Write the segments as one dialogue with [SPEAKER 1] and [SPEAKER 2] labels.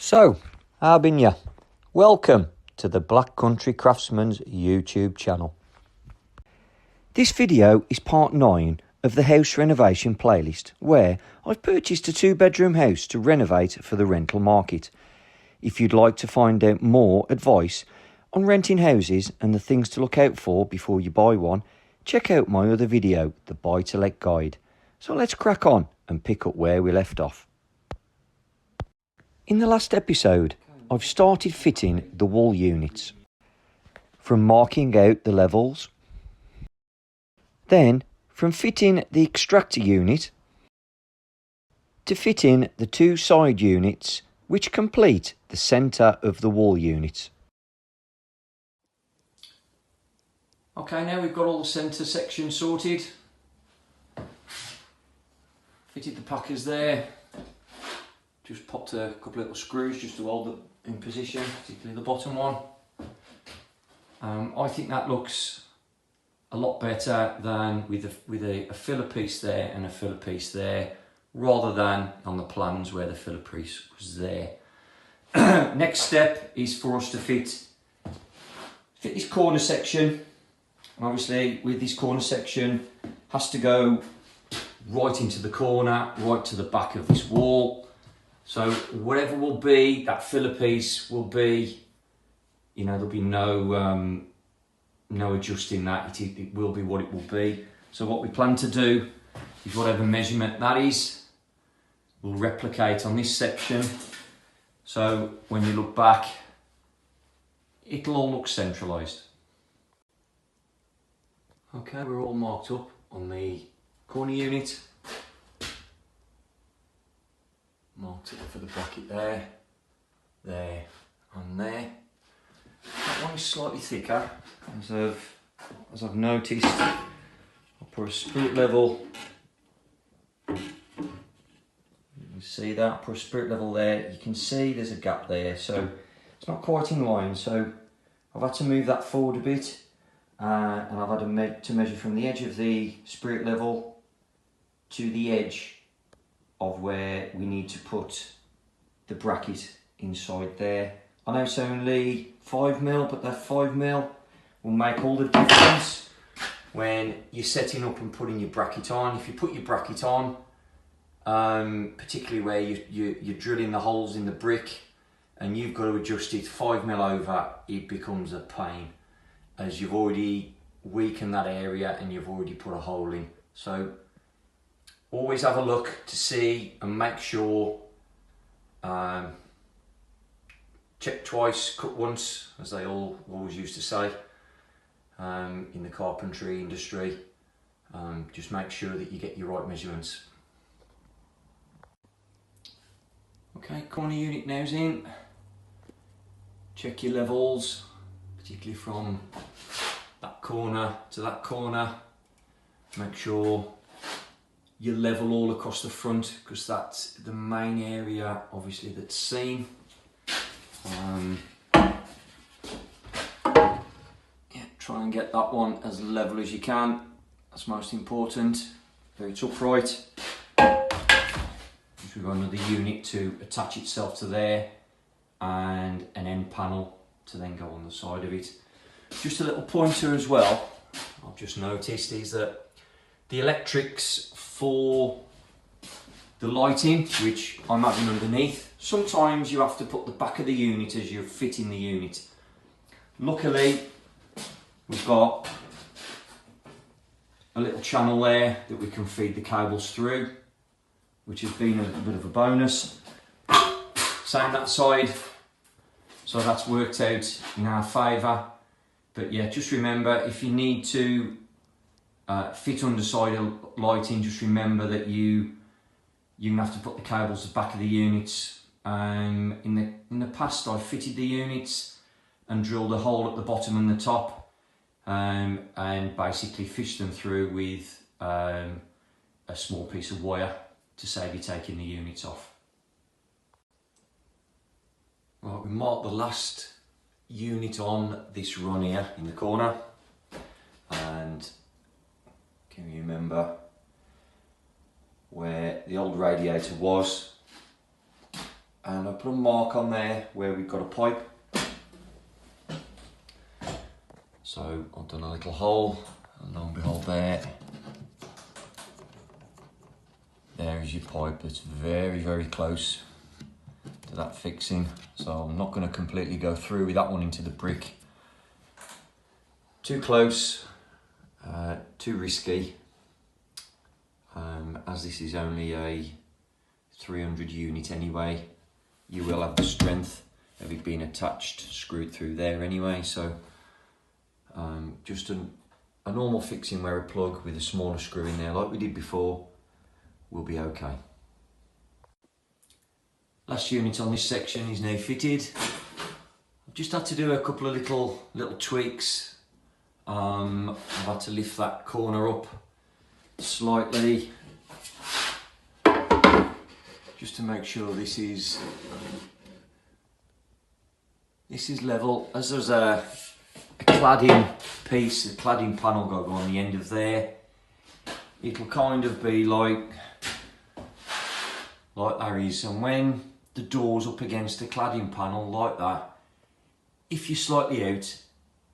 [SPEAKER 1] So, how been ya? Welcome to the Black Country Craftsman's YouTube channel. This video is part 9 of the house renovation playlist, where I've purchased a 2-bedroom house to renovate for the rental market. If you'd like to find out more advice on renting houses and the things to look out for before you buy one, check out my other video, the Buy to Let Guide. So let's crack on and pick up where we left off. In the last episode, I've started fitting the wall units, from marking out the levels, then from fitting the extractor unit to fitting the 2 side units which complete the centre of the wall unit. Okay, now we've got all the centre section sorted. Fitted the packers there. Just popped a couple of little screws just to hold it in position, particularly the bottom one. I think that looks a lot better than with a filler piece there and a filler piece there, rather than on the plans where the filler piece was there. Next step is for us to fit this corner section. And obviously with this corner section, has to go right into the corner, right to the back of this wall. So whatever will be, that filler piece will be, there'll be no adjusting that. It will be what it will be. So what we plan to do is whatever measurement that is, we'll replicate on this section. So when you look back, it'll all look centralised. Okay, we're all marked up on the corner unit. Marked it for the bracket there, and there. That one is slightly thicker, as I've noticed. I'll put a spirit level. You can see that. Put a spirit level there. You can see there's a gap there, so it's not quite in line. So I've had to move that forward a bit, and I've had to measure from the edge of the spirit level to the edge of where we need to put the bracket inside there. I know it's only 5mm, but that 5mm will make all the difference when you're setting up and putting your bracket on. If you put your bracket on, particularly where you're drilling the holes in the brick and you've got to adjust it 5mm over, it becomes a pain, as you've already weakened that area and you've already put a hole in. So always have a look to see and make sure. Check twice, cut once, as they always used to say in the carpentry industry. Just make sure that you get your right measurements. Okay, corner unit now's in. Check your levels, particularly from that corner to that corner. Make sure you level all across the front, because that's the main area obviously that's seen. Try and get that one as level as you can. That's most important. Very upright. We've got another unit to attach itself to there, and an end panel to then go on the side of it. Just a little pointer as well, I've just noticed, is that the electrics for the lighting, which I'm having underneath, sometimes you have to put the back of the unit as you're fitting the unit. Luckily, we've got a little channel there that we can feed the cables through, which has been a bit of a bonus. Same that side, so that's worked out in our favour. But yeah, just remember, if you need to fit underside lighting, just remember that you're gonna have to put the cables at the back of the units. In the past, I've fitted the units and drilled a hole at the bottom and the top, and basically fished them through with a small piece of wire to save you taking the units off. Right, we marked the last unit on this run here in the corner, and can you remember where the old radiator was? and I put a mark on there where we've got a pipe. So I've done a little hole, and lo and behold there is your pipe. It's very, very close to that fixing, so I'm not going to completely go through with that one into the brick. Too close, too risky, as this is only a 300 unit anyway. You will have the strength of it being attached, screwed through there anyway, so just a normal fixing where a plug with a smaller screw in there like we did before will be okay. Last unit on this section is now fitted. I've just had to do a couple of little tweaks. I've had to lift that corner up slightly just to make sure this is level, as there's a cladding piece, a cladding panel go on the end of there. It'll kind of be like there is, and when the door's up against the cladding panel like that, if you're slightly out,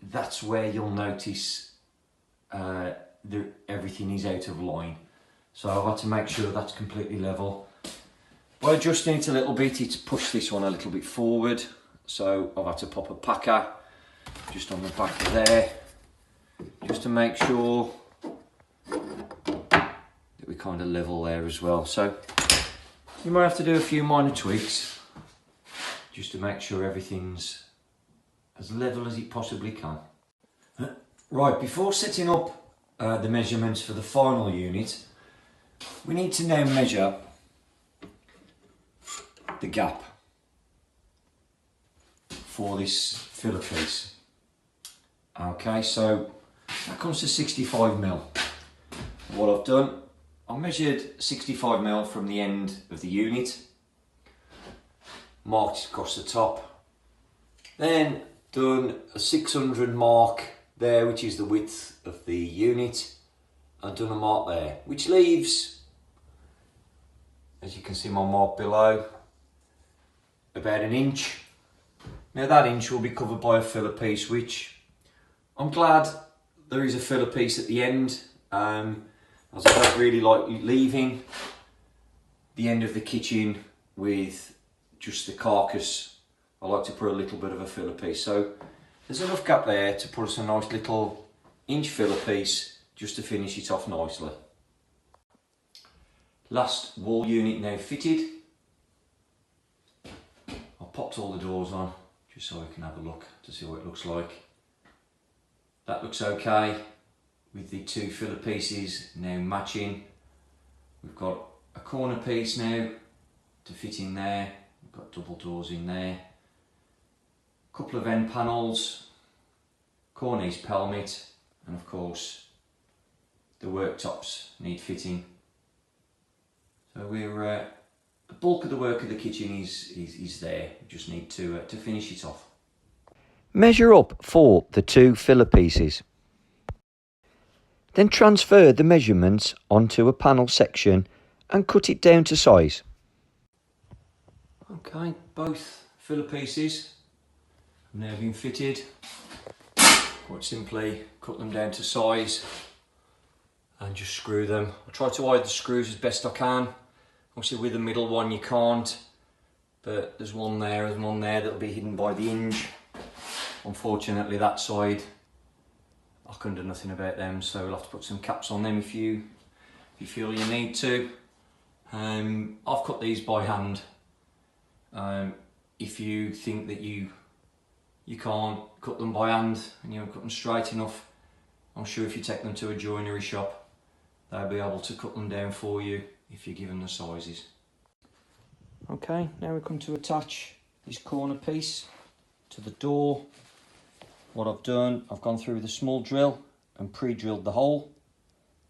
[SPEAKER 1] that's where you'll notice everything is out of line. So I've had to make sure that's completely level. By adjusting it a little bit, it's pushed this one a little bit forward. So I've had to pop a packer just on the back of there, just to make sure that we kind of level there as well. So you might have to do a few minor tweaks just to make sure everything's as level as it possibly can. Right, before setting up the measurements for the final unit, we need to now measure the gap for this filler piece. Okay, so that comes to 65mm. What I've done, I measured 65mm from the end of the unit, marked across the top, then done a 600 mark there, which is the width of the unit, and done a mark there, which leaves, as you can see my mark below, about 1 inch. Now that inch will be covered by a filler piece, which I'm glad there is a filler piece at the end, as I don't really like leaving the end of the kitchen with just the carcass. I like to put a little bit of a filler piece. So there's enough gap there to put us a nice little inch filler piece just to finish it off nicely. Last wall unit now fitted. I've popped all the doors on just so I can have a look to see what it looks like. That looks okay with the 2 filler pieces now matching. We've got a corner piece now to fit in there. We've got double doors in there. A couple of end panels, cornice pelmet, and of course the worktops need fitting. So we're the bulk of the work of the kitchen is there. We just need to finish it off.
[SPEAKER 2] Measure up for the 2 filler pieces. Then transfer the measurements onto a panel section and cut it down to size.
[SPEAKER 1] Okay, both filler pieces have now been fitted. Quite simply cut them down to size and just screw them. I try to hide the screws as best I can. Obviously with the middle one you can't, but there's one there and one there that'll be hidden by the hinge. Unfortunately that side I can do nothing about them, so we'll have to put some caps on them if you feel you need to. I've cut these by hand. If you think that you can't cut them by hand and you don't cut them straight enough, I'm sure if you take them to a joinery shop they'll be able to cut them down for you if you give them the sizes. Okay, now we come to attach this corner piece to the door. What I've done, I've gone through with a small drill and pre-drilled the hole.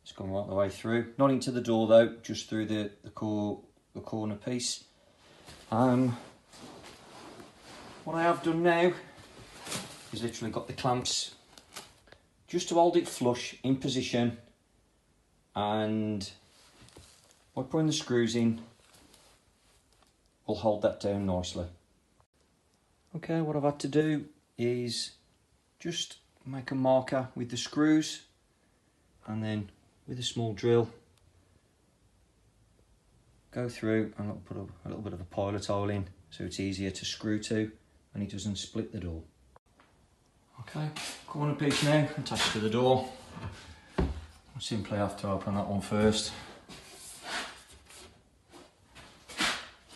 [SPEAKER 1] It's gone right the way through. Not into the door though, just through the corner piece. What I have done now is literally got the clamps just to hold it flush in position, and by putting the screws in will hold that down nicely. Okay, what I've had to do is just make a marker with the screws, and then with a small drill go through and I'll put a little bit of a pilot hole in so it's easier to screw to and it doesn't split the door. Okay, corner piece now attached to the door. I simply have to open that one first.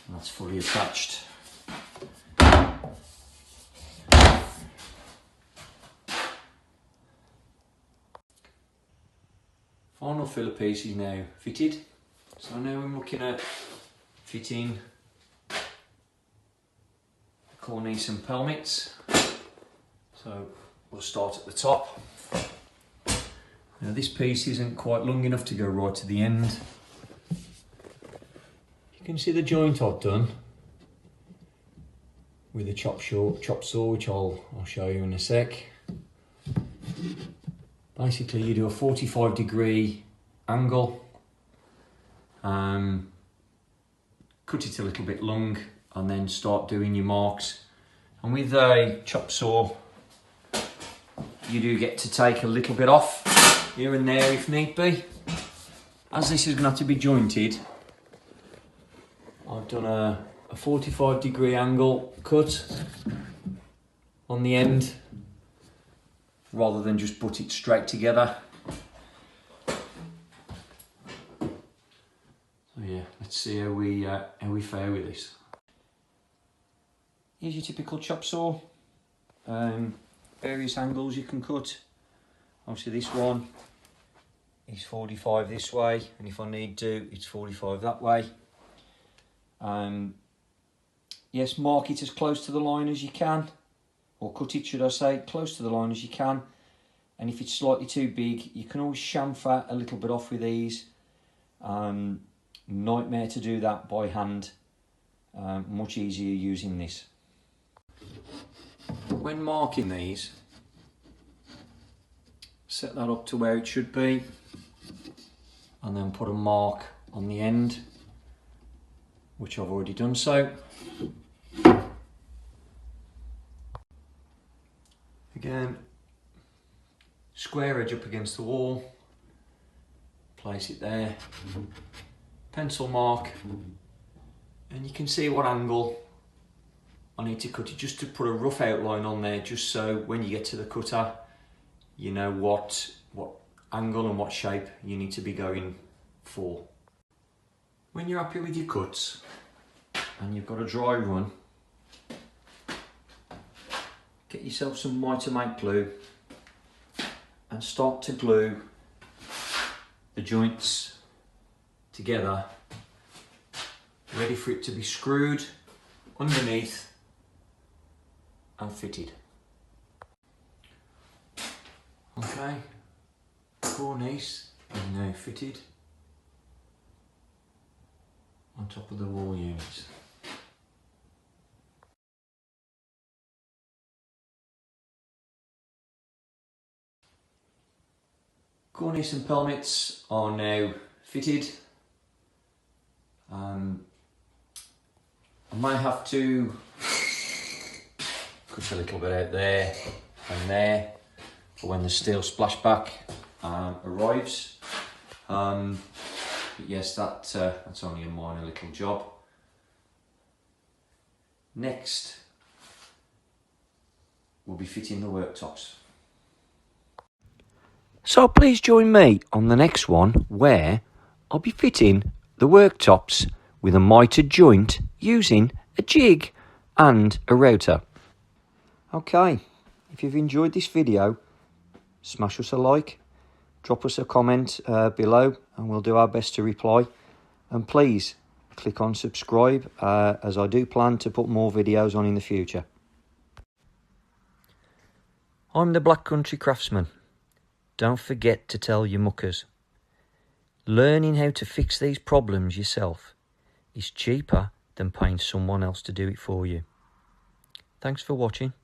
[SPEAKER 1] And that's fully attached. Final filler piece is now fitted. So now I'm looking at fitting the cornice and pelmets. So we'll start at the top. Now this piece isn't quite long enough to go right to the end. You can see the joint I've done with the chop saw, which I'll show you in a sec. Basically you do a 45-degree angle, cut it a little bit long and then start doing your marks. And with a chop saw you do get to take a little bit off here and there if need be. As this is going to have to be jointed, I've done a 45-degree angle cut on the end rather than just put it straight together. So yeah, let's see how we fare with this. Here's your typical chop saw. Various angles you can cut. Obviously this one is 45 this way, and if I need to, it's 45 that way. Yes, mark it as close to the line as you can, or cut it, should I say, close to the line as you can. And if it's slightly too big, you can always chamfer a little bit off with these. Nightmare to do that by hand. Much easier using this. When marking these, set that up to where it should be, and then put a mark on the end, which I've already done so. Again, square edge up against the wall, place it there, pencil mark, and you can see what angle I need to cut it, just to put a rough outline on there, just so when you get to the cutter you know what angle and what shape you need to be going for. When you're happy with your cuts and you've got a dry run, get yourself some Mitre-Mate glue and start to glue the joints together, ready for it to be screwed underneath and fitted. Okay, cornice is now fitted on top of the wall units. Cornice and pelmets are now fitted. I might have to cut a little bit out there and there for when the steel splashback arrives. But yes, that's only a minor little job. Next, we'll be fitting the worktops.
[SPEAKER 2] So please join me on the next one, where I'll be fitting the worktops with a mitered joint using a jig and a router. Okay, if you've enjoyed this video, smash us a like, drop us a comment below, and we'll do our best to reply. And please click on subscribe, as I do plan to put more videos on in the future. I'm the Black Country Craftsman. Don't forget to tell your muckers. Learning how to fix these problems yourself is cheaper than paying someone else to do it for you. Thanks for watching.